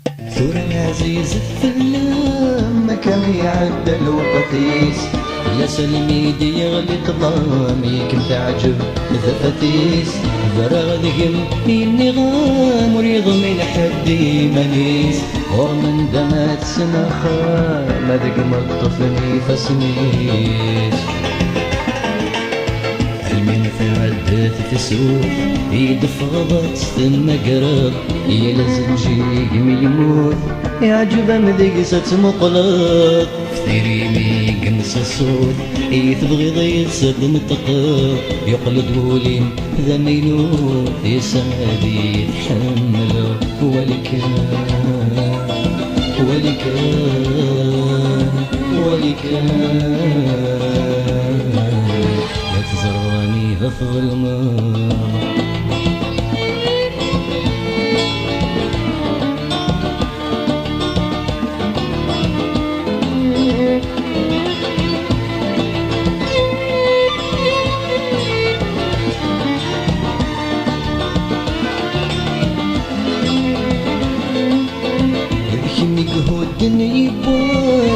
ثورة عزيز الثلام ما كان يعدى الوقتيس يا سلميدي يغلي قضامي كنت عجب ذفتيس ذرا ذقم النغام وريض من حدي منيس ورمن دمات سنخا ما ذق مقطفني فسميس من ثعدت تسوق يدف غضت ثم قرب يلزم جيم يموت يعجب مدقسة مقلط فتيري ميقنس الصوت يتبغي ضيصد متقط يقلد ولين ذا مينوت يسعد يتحمل ولكان لا تزراني في الظلمة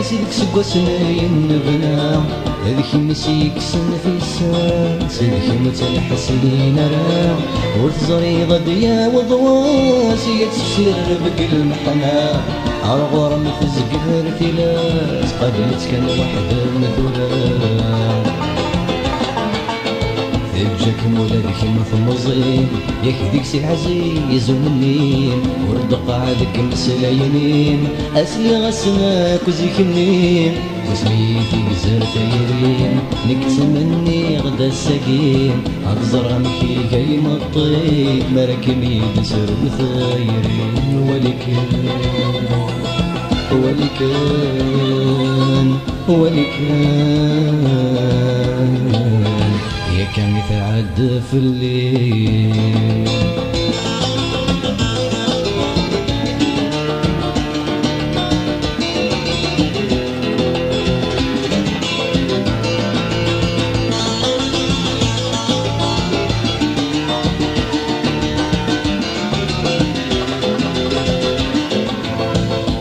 سيدك سقوسنا ينبنا هذيك مسيك سن في السان سيدك متنحسين راه وتزري غديا وضواسي تسير بقل المحنا عرغور متزقر تلاس قبلت كان وحده مثولا جاك مولادك مثمزين ياك ديك سي العزيز ومنين ورد قاعدك مسلاينين اسلي غسناك وزيك منين وسميتي زر تايرين نكت مني غدا السكين عالزرع مكي جاي مطيب مراكمي بسر مثايرين ولكان كان يتعدى في الليل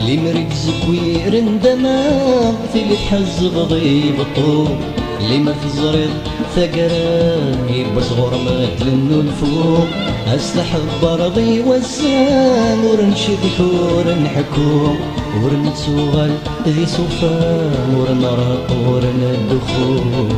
لي مريض زكوير اندماغ في اللي تحز بضيب الطوب لي ما في الزريض ثقران يبس غرمات لنو الفوق استحب برضي والسان ورنشد ورنحكوم ورنتسوغل ذي صفان ورنرق ورندخول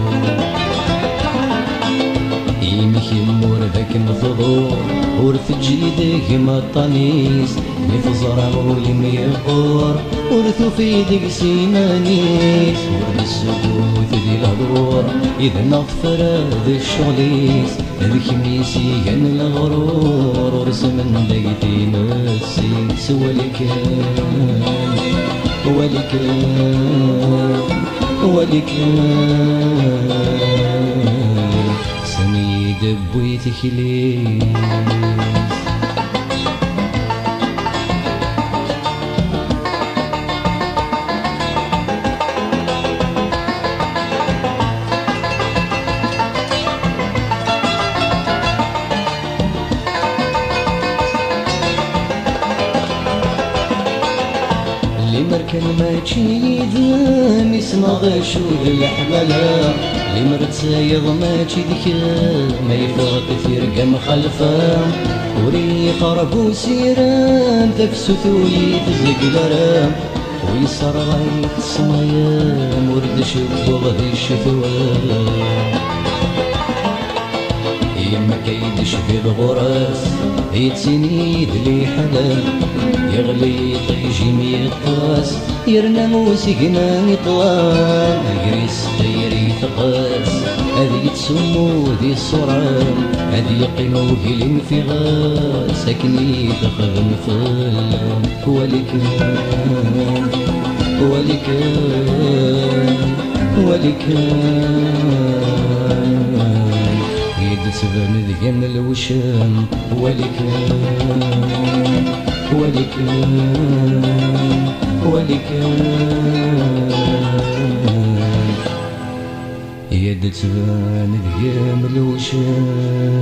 يمك يمور ذاك مفضور ورث جيدك مطانيس مفزرع ولم يقور ورثو في ديك سيمانيس ورد السكوت ذي الهضور إذا نغفر ذي الشغليس ذيك ميسيان الغرور ورسم ديتي مسيس ولكان سميد بويتك ليس مركن ما تشيد مسنا شود الحملة لي مرت سايض ما تشيدك ما يفرق تيرقى مخلفة وري خرب وسيران تفسو ثولي تزقلرام ويسر غاية الصمايام ورد شبوغ ذي الشتوى يما كيدش في الغراس يتسنيد لي حلال يغلي طيجي ميقاس يرنا موسيقنا يطوال القريس غيري ثقاس هذي يتسمو ذي الصرعان هذي يقيمو في الانفغاس ساكني تخدم فلان ولكان تبان ذقن الوشام ولكان يد تبان ذقن الوشام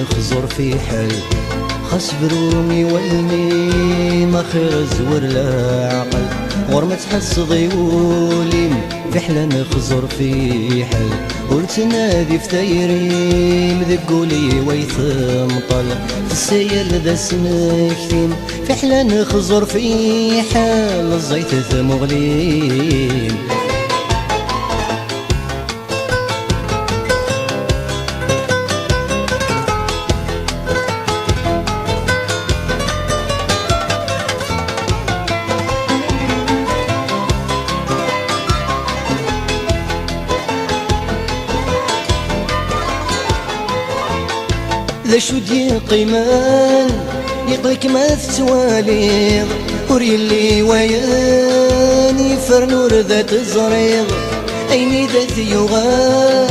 نخزر في حل خاص برومي والمي ما خير زور لا عقل غور ما تحس ضيولي في حلا نخزر في حل ورتنادي في تايريم ذقولي ويثم طلق في السيل ذا سمكتين في حلا نخزر في حل الزيت ثمغلين ذا شو دي قيمان يقلك ما تتواليغ وري اللي وياني فرنور ذات الزريغ أيني ذات يغان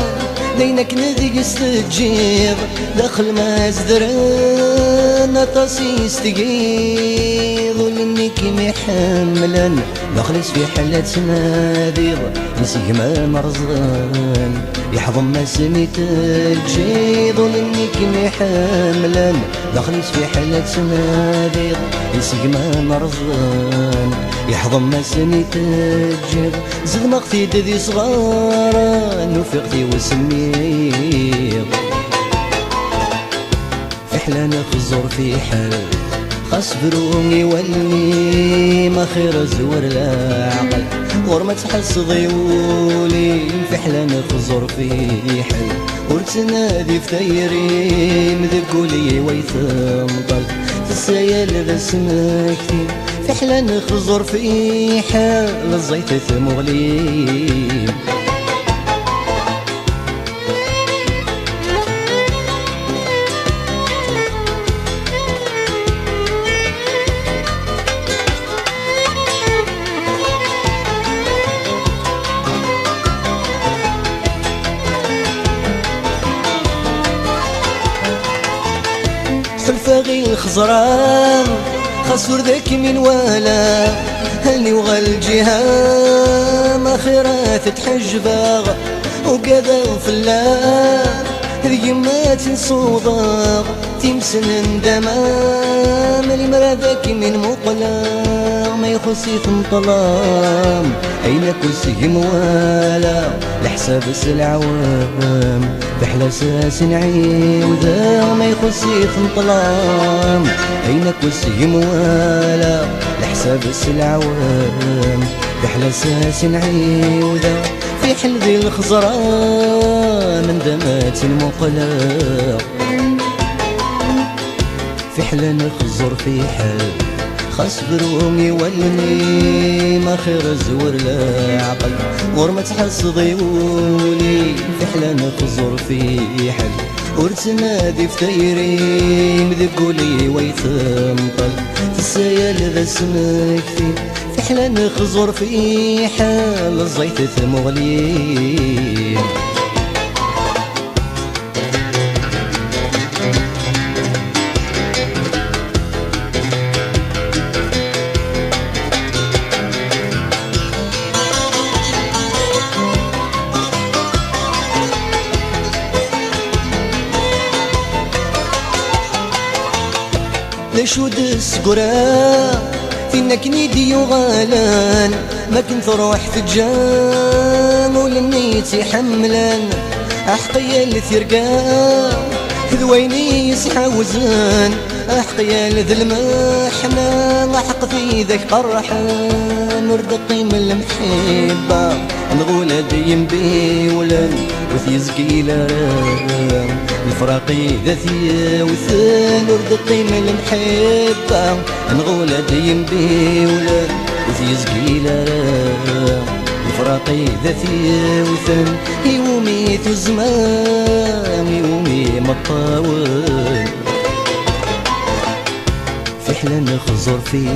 دينك نذيق استجيغ داخل ما زدران طاسي استقيض ولنك محملا دخلت في حلة ناديغ نسيق ما مرزان يحضن ما سميت الجيض ولنك محملا دخلت في حلة ناديغ نسيق ما مرزان يحضن ما سميت الجيض زد مغتي ذي صغارا نفقتي وسميغ في حلا نخزر في حل خاص برومي والمي ما خير زور لا عقل غور ما تحس ضيولي في حلا نخزر في حل ورتنادي في تايريم ذقولي ويثم طلق في السيال ذا سمكتين في حلا نخزر في حل الزيت ثمغلين حلفاغي الخزران خسور ذاك من ولا هلني وغل جهام خيرات تحجباغ وكذا وفلا ذي ما تنصوضاغ تمسن اندمام المرا ذاك من مقلام ما يخصي ثمطلام أين كسي موالا لحساب العوام بحلا ساس عيوذا ما يخصي ثمطلام أين كسي موالا لحساب العوام بحلا ساس عيوذا في حل ذي الخزران من دمات المقلاق في حلا نخزر في حل خاص برومي والمي ما خير زور لا عقل غور ما تحس ضيولي في حلا نخزر في حل ورتنادي في تايريم ذقولي ويثم طلق في السيال ذا سمكتين في حلا نخزر في حل الزيت ثمغلين لشو دس قرا فينك نيدي وغالان ما كنت روح تجان ولنيتي حملان أحقيا لثرقا ذويني يسحاوزان أحقيا لذ المحنة أحق في ذاك قرحان وردقي من المحبة نغول ديم بيولان وثيزكي لرام الفراقي ذاتي وثان وردقي من المحبة نغول ديم بيولان وثيزكي لرام الفراقي ذاتي وثان يومي تزمام يومي مطاول في حلا نخزر في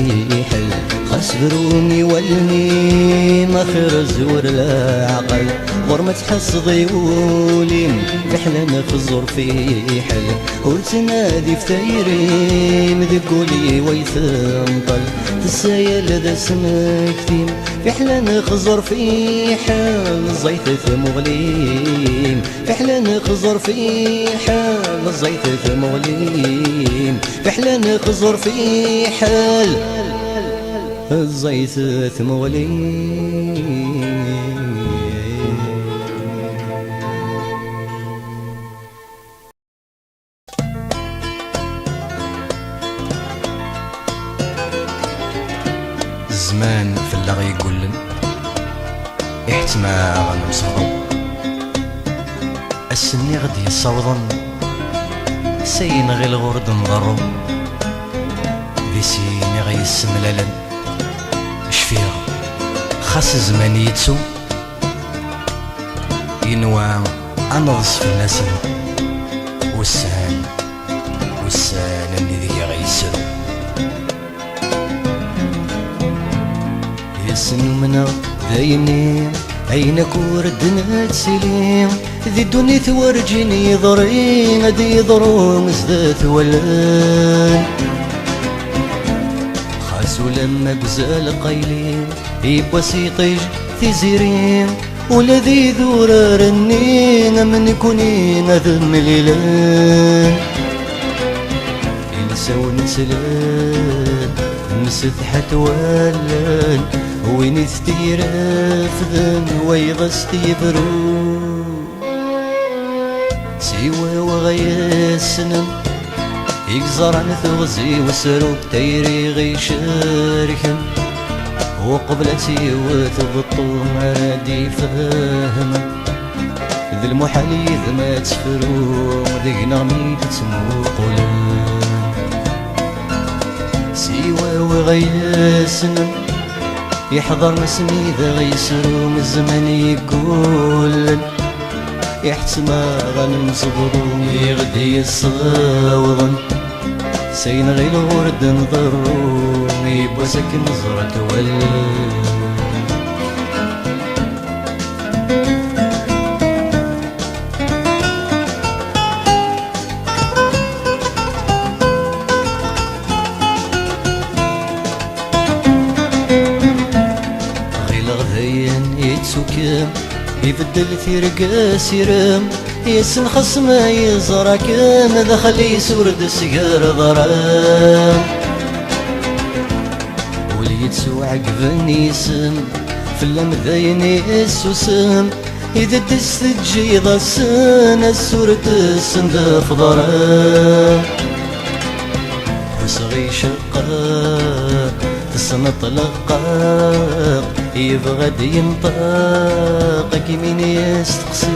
حل خسبروني والني ما خير زور العقل غور ما تحصدي وليم بحلم خزر في حل ورتنادي في تايري مذقولي ويثنطل تسايل ذا سمكتيم في حلم خزر في حل الزيت ثمغليم في حلم خزر في حل الزيت ثمغليم في حلم خزر في حل الزيت ثمغلي. الزمان في اللغ يقولن احتما غنمصغرو السني غدي يصوضن سين غي الغرد نضرو ذي سيني غي السملالن شفيغ خاص الزمان يتسو ينوى أنظس في الناس والسهان اللي ذي غيسرو يسنو منا ذايني عينك وردنا تسليم ذي الدنيا تورجيني يضرين ذي يضرون زدات ولان خاسو لما بزال قايلين يبوا سيطيج تزيرين ولذي ذورار النين من كونين ذم ليلان ينساو نسلان نسثحت ولان وين ثتيرف ذن ويغس تيبرو سيوا وغيسنم يقزر عن ثغزي وسروب تيري غيشاركن وقبل سيوا تبطو مرادي فاهم ذي المحالي ذا ما تسفرو ذي نغمي تسمو قولن سيوا وغيسنم يحضر مسمي ذا غيسرو من الزمن يقول يحتما غنصبرو يغدي الصاوضن سين غير الورد نضرو يبوا ساكن نزرة ولد يتسوكم يبدل ثيرقا سيرم يسن خصما يزركم دخلي سورد سقر ضرام ولي يتسو عقب يسم في اللمذاين يسوسم إذا تستجي ذا السن السورة السندف ضرام وصغي شقاق تصنط لقاق يبغى ينطق كيمين يستقصي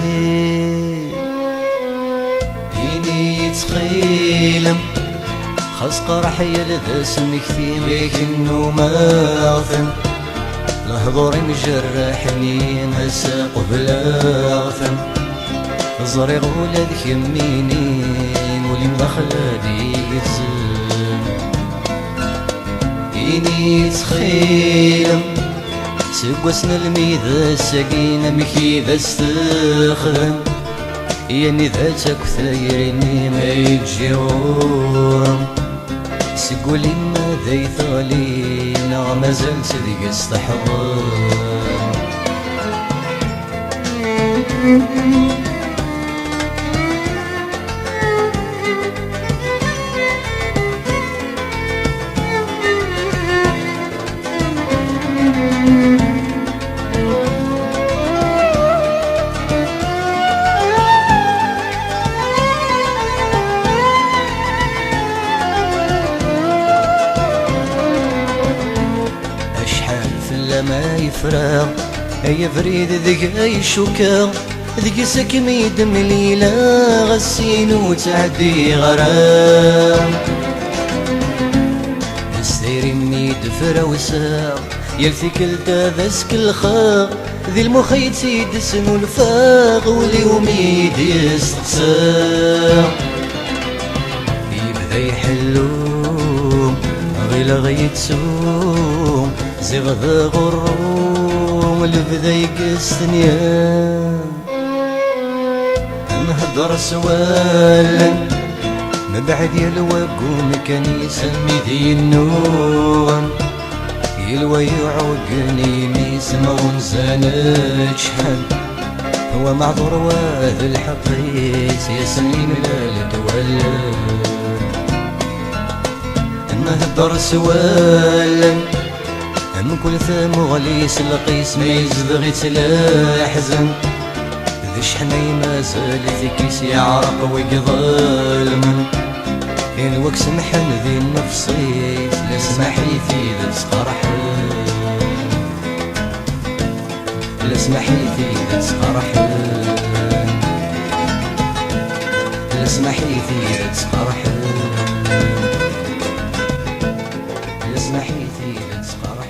يني يتخيلم خاص قرح يلذ سن كثيم لكنو ما غثم الهضور مجرحني مساق بلا غثم الزريغ ولاد يمينين ولي مدخلادي يتزم يني يتخيلم سقوسنا الميذا الساقينا مكيذا استخدم يعني ذاتك ثايريني ما يتجيورم سقولي ماذا يثالينا مازال صديق استحضر ما يفرغ اي فريد ذيك اي شوكا ذيك سكميد مليلة غسين وتعدي غرام السير ميد فراوسا يلثي كل ذاسك الخاغ ذي المخيط يدسن الفاغ واليوم يستقسى يبدا يحلو غير غيتسوم زغ غرو البدا يقستني نهضر سوالا ما بعد يلوى كان يسمي ذي النوم يلوى يعوقني ميسما ونزانت شحال هو معذور وهذا الحقيس يسمي ملال تولى نهضر سوالا من كل ثم غليس القيس ما يزدغ يتلا حزن ذي شحني ما زالت كيس يعرق ويقظلم الوقت سمحن ذي النفسيس لا سمحي في ذا تسقرح لا سمحي في ذا تسقرح لا سمحي في ذا تسقرح لا سمحي في ذا تسقرح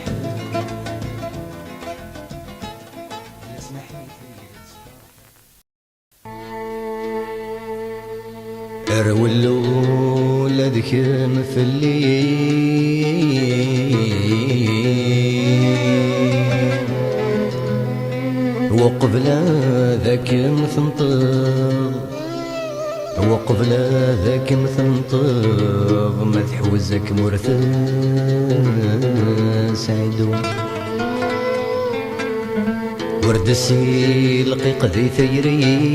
لا سمحي في ذا تسقرح أرولو لذك مفلي وقبل ذاك مثنطر وقبل ذاك مثنطر ما تحوزك مرثى سعدو ورد السيل قيق ذي ثيري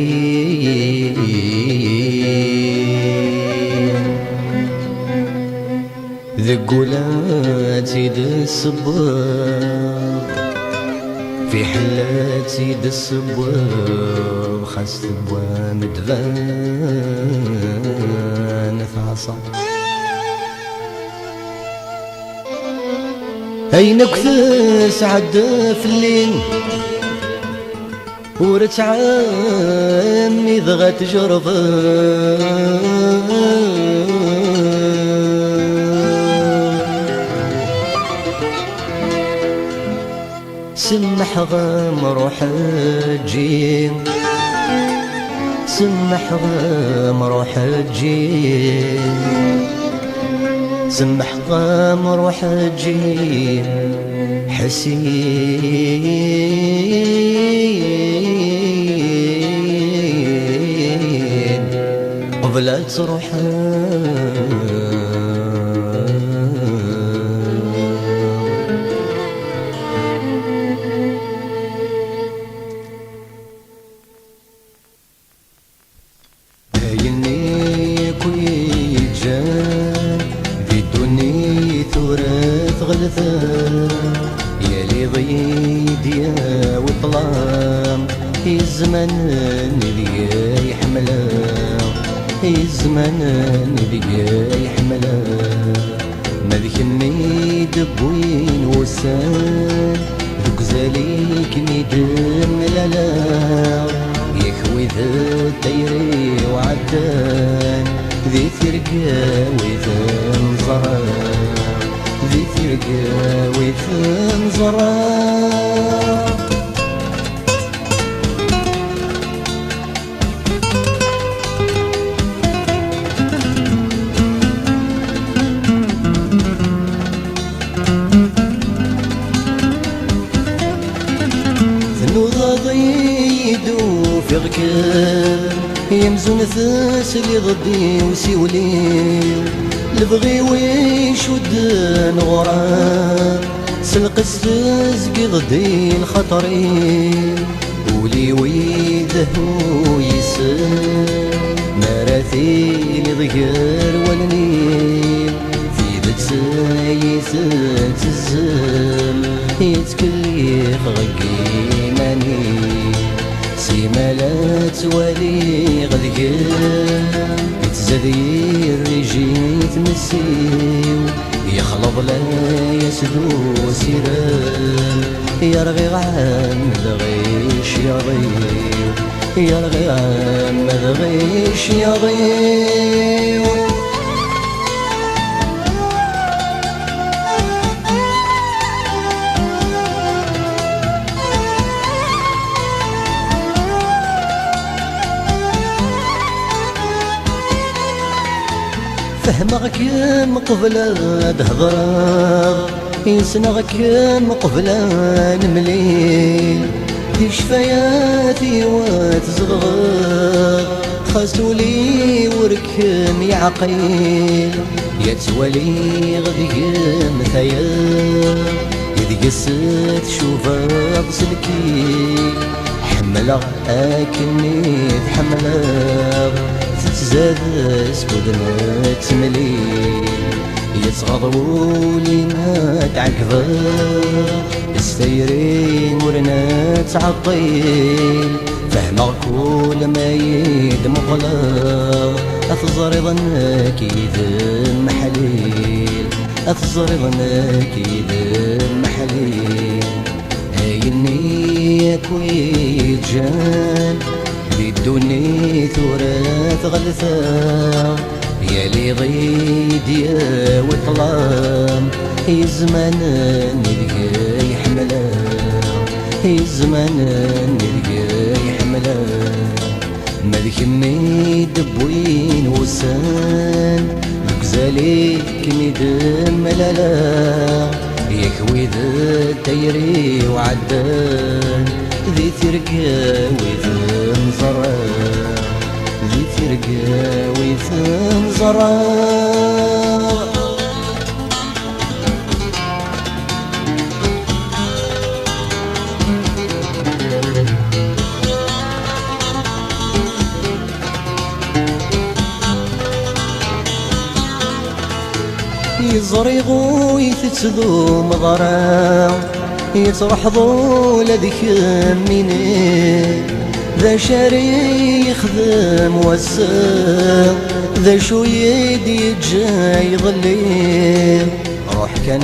ذقولات سيد الصبر في حلات سيد الصبر خاص تبوا مدفان فعصا أينك تسعد في الليل ورتعامي ضغى تجرب سمح غام روح تجي سمح غام روح تجي سمح غام روح تجي حسين قبل تروح يالي ضيد يا وطلام الزمان اللي يحمله الزمان اللي يحمله ما ذكني دبوين وسان ذوك زاليك ميدم لالا يكوي ذا الطيري وعدان ذي ثرقا وذا نظران ذي ثرقا وذا نظران في غكام يمزون ثاس اللي ضدي وسيولي لبغي ويشود نغرام سلق السزق ضدي الخطري ولي ويدهو يسام مراثيل ضيار والنيل في ذات سايس تزام يتكليخ غقي منيل سيمالات ولي غذقان يتزذير رجيت مسيو يخلط لا يسدو سيران يرغي عام ذغيش يضيو يرغي عام ذغيش يضيو فهمك يا مقبل تهضر يسنغك قبل نمليل دي شفاياتي وتزغغ خاسولي وركم يعقيل يا توالي غديم ثياب يدقست شوفها بسلكي حملة أكني تحملة تتزاد سكودنا تمليل يتغضولي ما تعقبا يستيرين ورنا تعطيل فهمك كل ما يدمغلا أتزري ظنك يذم محليل أتزري ظنك يذم محليل هايني كوي جان بدوني ثورات غلثا يا لي ضيد يا وطلام هي زمان نلقى يحملا هي زمان نلقى يحملا مالك مي دبوين وسان بكزالي كمي دم لالا يكوي ذا تيري وعدان ذي ترقى وذا مزرع ذي ترقى وذا مزرع يزريغو يتسدو مضرا يترحضو لذيك مني ذا شاري يخدم وسام ذا شو يدي جاي ظلي روح كان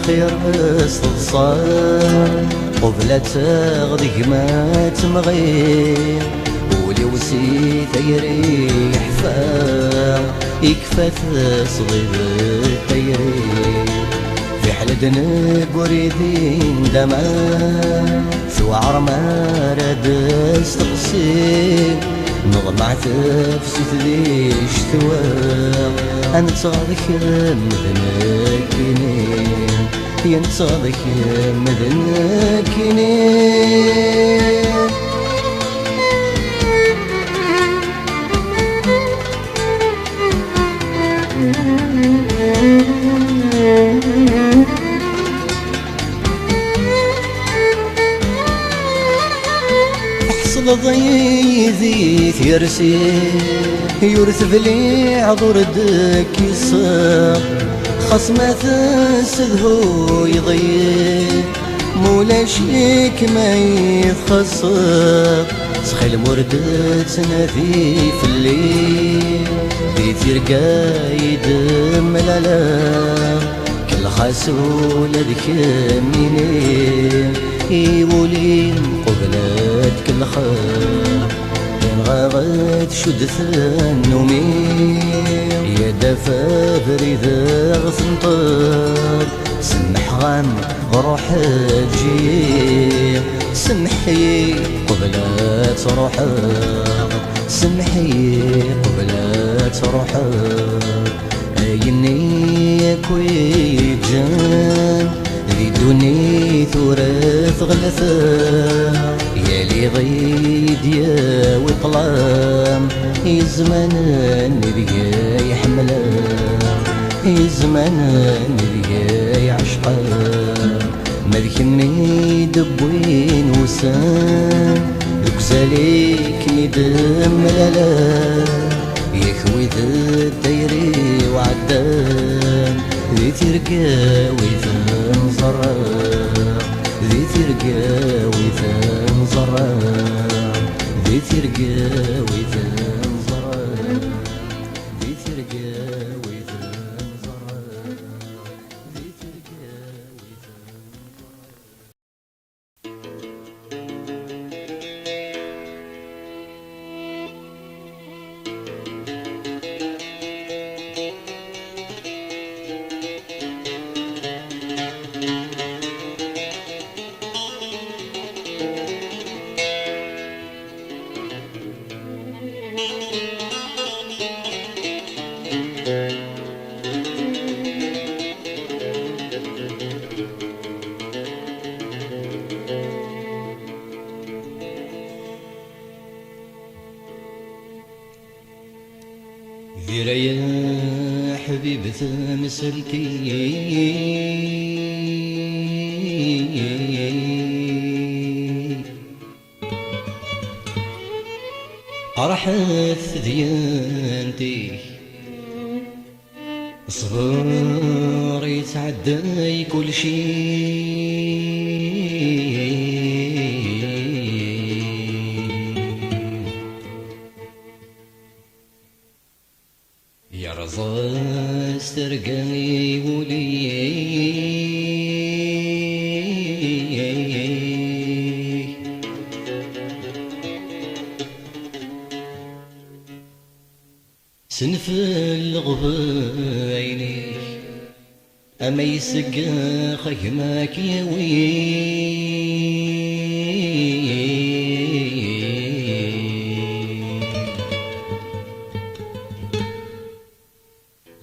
خير استغصار قبلة تغذي ما تمغير ولي وسيت يريح فام يكفى صغير التيري في حلدنا بريدين دما ثوار ما راد استقسيم نغمع تفسيت ذي اشتواء انت غادك مذنكينين انت غادك مذنكينين حصل ضيذي ثيرسي يورث بلي عذر دك يصاب خصمة السذهو يضيق مولا شيك ما يتخصب سخيل مردت نادي في الليل دي ترقى يدم لالا كل خاسول ذيك منين يولين قبلت كل خير غاغت شدث النومي يا دفا بريد غثنطر سمح غام روح تجي سمحي قبلت روحك سمحي قبلت روحك ايني كوي جان ذي دوني ثورث غلثا يا لي غيد يا وطلام يزمان نبقى يحملا يزمان نبقى يعشقا مذكني دبوين وسام يكزاليك يدم لالا يكوي ذا الديري وعدان ذي ترقى وذا مزرع ذي ترقى وذا مزرع ذي ترقى وذا مزرع ذي ترقى وذا مزرع ذي ترقى وذا حبيبة مسلتي راحت ديانتي صبر يتعدى كل يا رزاز ترقاني ولي سنفل غبايني أما يسقى خيمك يوي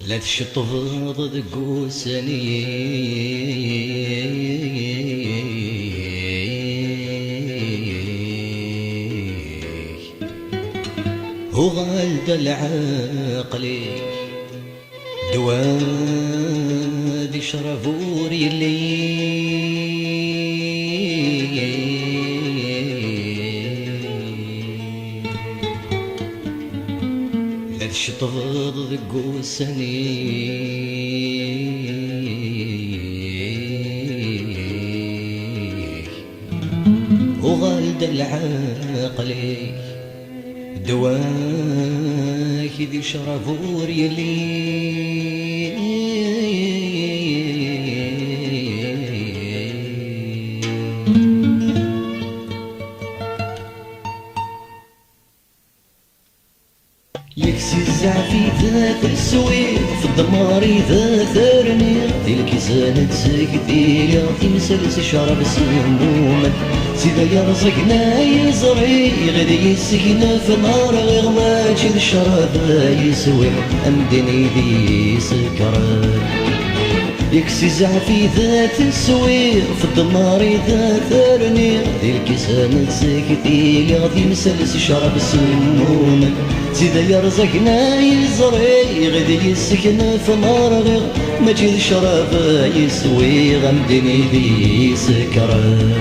لا تشطف ضد قوساني هو غالد العقلي دواد شرفوري اللي لا تشطف ضد قوساني هو غالد العقلي دواك ذي شرفور يلي يكسي الزعفي ذات السويق في الدماري ذا ثرني ذي الكيسان تسكتي يعطي مسلس شرب سموما سيدا يرزقنا يزري غدي يسكنا في نار غير ما تجي الشراب يسوي أمدني ذي سكران يكسي زعفي ذات السويق في الدماري ذا ثرني ذي الكيسان تسكتي يعطي مسلس شرب سموما سيدا يرزقنا يزري غدي يسكن في نار غير ما تجي الشراب يسوي غمدني ذي سكران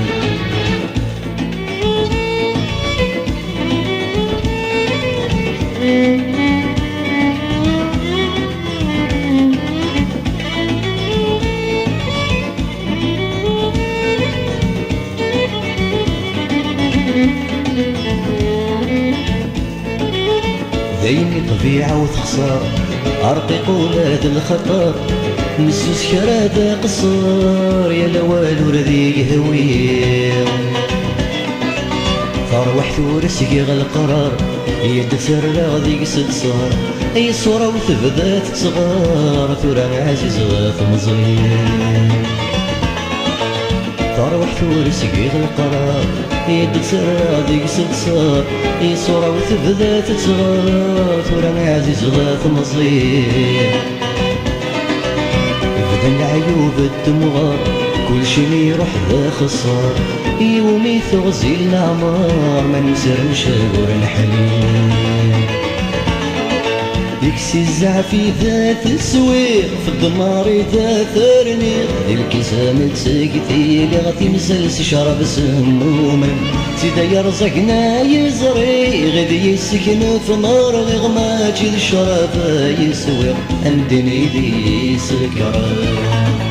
ذيني طبيعة وتخسر أرقق ولاد الخطر مسوس شرادة قصر يا لوالو رذي هوية فروح ثورس يغى القرار يدثر راضي صار أي صورة وثبدات صغار ثورة عزيز غاث مزيان فروح ثورس يغى القرار يدثر راضي صار أي صورة وثبدات صغار ثورة عزيز غاث مزيان بدا العيوب الدمغار كل شي يروح ذا خسار يومي تغزي الأعمار ما نسر مشاور الحنين يكسي الزعفي ذات السويق في الدمار ذا ثرني ذي الكيسان تسقتي اللي غادي مسلس شرب سموما سيدا يرزقنا يزري غادي يسكن في نار غير ما تجي الشراب يسوي أمدني ذي سكران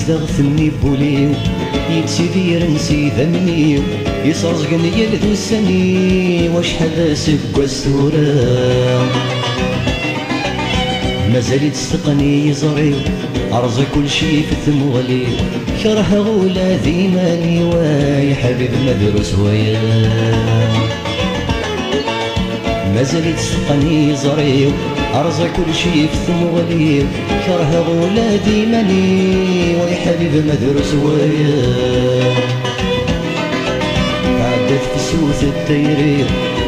نزدغ ثني بوليو يتسيدير نسي ذمنيو يصرزقني يلذو السني واش حدا سكوا السورة مازال يتستقني يزريو أرزا كل شي في ثمغلي كره غولا ذيماني واي حبيب مدروس ويا مازال يتستقني يزريو أرزا كل شي في ثمغلي كره غولا ديماني ويا حبيب مدروس ويا عدت في سوث التيرير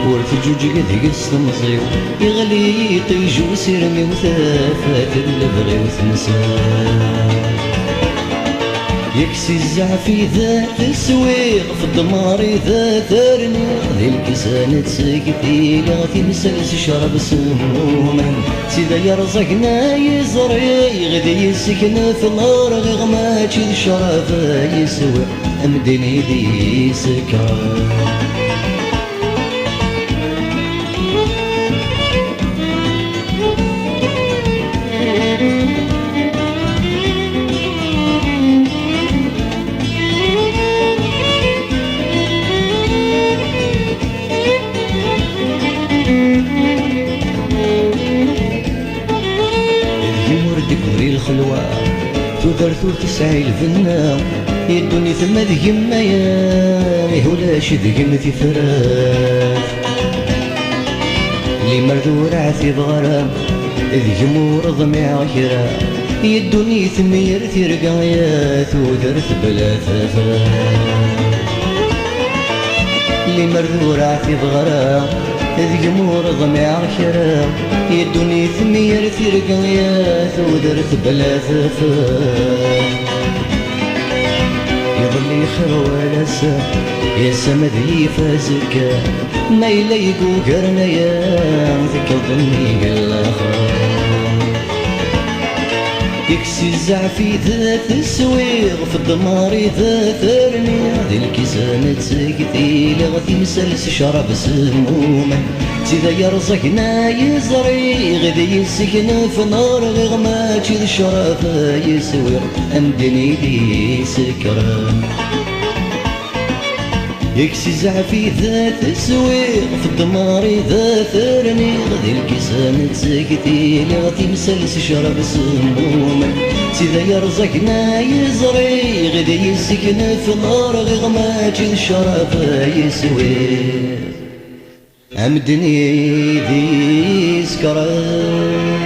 ورث جوج قد قس مصير يغلي يطيج وسيرمي وثافات اللي وثنساه يكسي الزعفي ذات السويق في الدمار ذا ثارني ذي الكسانة سكتي غاثي مسلس شرب سموما سيدا يرزقنا يزري غدي يسكن في الارض غماتي الشرف يسوي امدني ذي سكران الخلوة تدرث تسعي الفنا يدوني ثم ذقم ميامي ولاش ذقم في فراث لي مردور عثي بغرام ذقم ورضمي عكرا يدوني ثم يرثي رقايات ودرث بلا ثفاث لي مردور عثي بغرام ذقم ورضمي عكرا يدوني ثمير في رقايات ودرت بلا ثفاث يظل يخر ولا سا يا سمد يفازك ما يليقو قرنيا ذك ظني قلاخر يكسي الزعفي ذات السويغ في الدمار ذات ثرني ذي الكيسانة سكتي لغتي مسلس شرب سموما سيدا يرزقنا يزري غدي يسكن في نار غماتي الشرف يسوي امدني ذي سكران يكسي زعفي ذات السويق في الدمار ذات ثرني غدي الكيسانة سكتي لغتي مسلس شرب سموما سيدا يرزقنا يزري غدي يسكن في نار غماتي الشرف يسوي امدني ذي سكران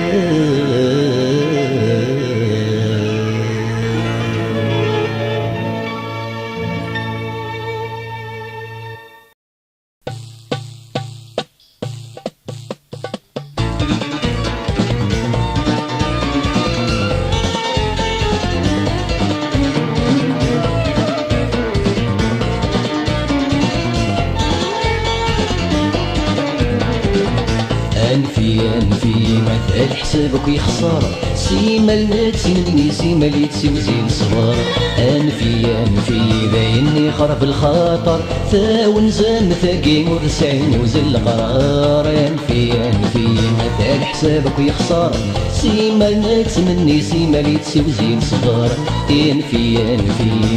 أنفي مثل حسابك يخسر سيما المات مني سيما اللي تسوزي الصغار أنفي بايني خرب الخاطر ثاون زان ثاقي وتسعين وزل قرار أنفي مثل حسابك يخسر سيما المات مني سيما اللي تسوزي الصغار أنفي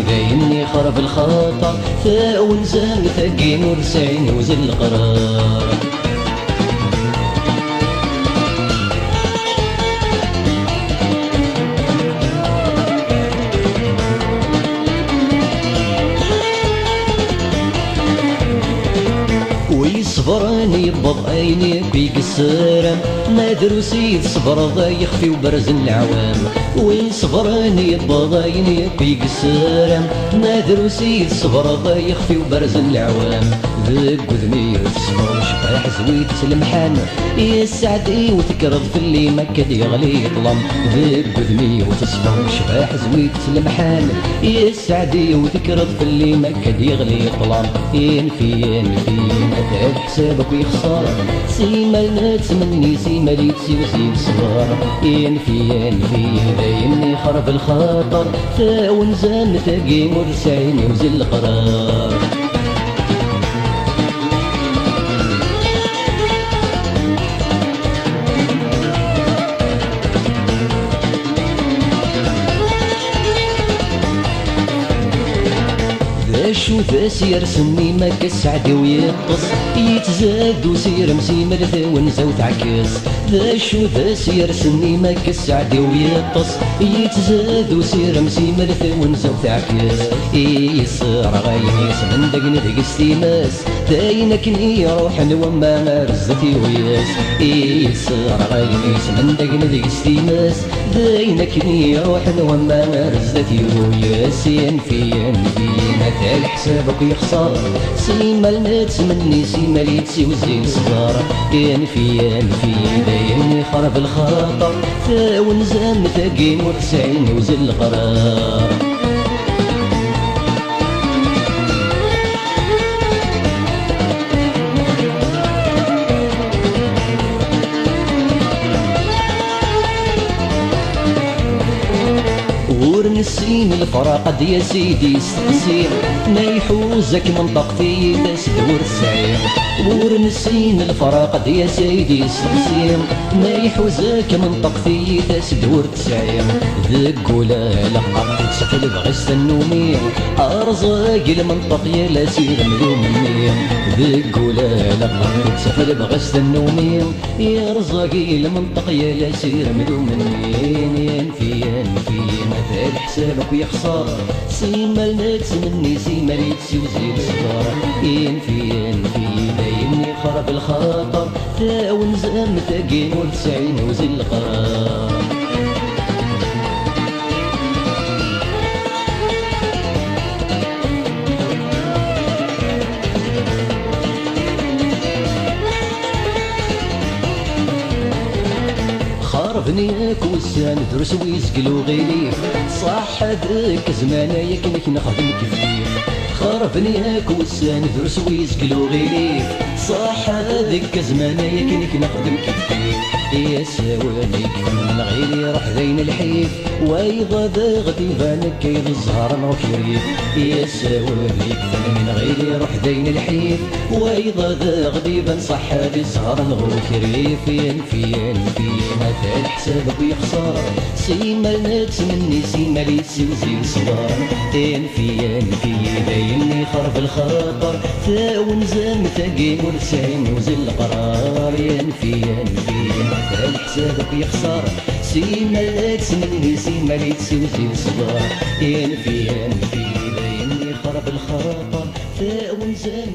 بايني خرب الخاطر ثاون زان ثاقي وتسعين وزل قرار صبراني بضعيني بيك السرام ما دروسي صبر ضا يخفي وبرز العوام وين صبراني بضعيني بيك السرام ما دروسي صبر ضا يخفي وبرز العوام ذك وذمي تصبر شباح زويت المحان يا سعدي وتكرض في اللي ما كاد يغلي ظلم ذك وذمي وتصبر شباح زويت المحان يا سعدي وتكرض في اللي ما كاد يغلي ظلم ينفي مثل حسابك ويخسر سيما الناس مني سيما لي تسوسي الصغار ينفي بايني خرب الخاطر ثاون زان ثاقي ورسعيني وزل قرار شو ذاس يرسمني ما كسعدي ويقص يتزاد وسير مسيمر ثاون زوت عكس ذا شو ذاس يرسمني ما كسعدي ويقص يتزاد وسير مسيمر ثاون زوت عكس يصير غاينيس من دقن دقستي ماس داينكني يروح وما رزتي وياس يصير غاينيس من دقن دقستي ماس داينكني يروح وما رزتي وياس ينفي مثل حساب حسابك ويخسر. سيما نتمني سيما لي تسوزي صغار، ينفي دايم يخرب الخاطر، ثاون زام ثقيم وتسعين وزل القرار. ورنسين الفراق يا سيدي استقسيم، ما يحوزك منطق في تسدور السعير. ورنسين الفراق يا سيدي استقسيم، ما يحوزك منطق في تسدور السعير. ذق ولا لقق تسفل بغيس النومين، ارزاق المنطق يا لا سير ملومين. ذق ولا لقق تسفل بغيس النومين، يا رزاقي المنطق يا لا سير ملومين. ينفي مثل حسابك ويخسر، سيما نتمني سيما لي تسوزي الصغار. ينفي دايم يخرب الخاطر، ثاون زام ثقين وتسعين وزل القرار. خربنيك وسان درس ويسقلو غيليك، صح هذاك زمانه يكنك نخدم كيفيك. خربنيك وسان درس ويسقلو غيليك، صح هذاك زمانه يكنك نخدم كيفيك. يا سواليك من غيري روح زين الحيف، ويغدا غدي بانك كيد الزهر نوكيريك. يا سواليك من غيري روح زين الحيف، ويغدا غدي بان صح هذي الزهر نوكيريك. ينفي مثل حسابك ويخسر، سيما نتمني سيما لي تسوزي الصغار. ينفي دايم يخرب الخاطر، ثاون زام ثقيل ورسعين وزل القرار. ينفي مثل حسابك ويخسر، سيما نتمني سيما لي تسوزي الصغار. ينفي دايم يخرب الخاطر، ثاون زام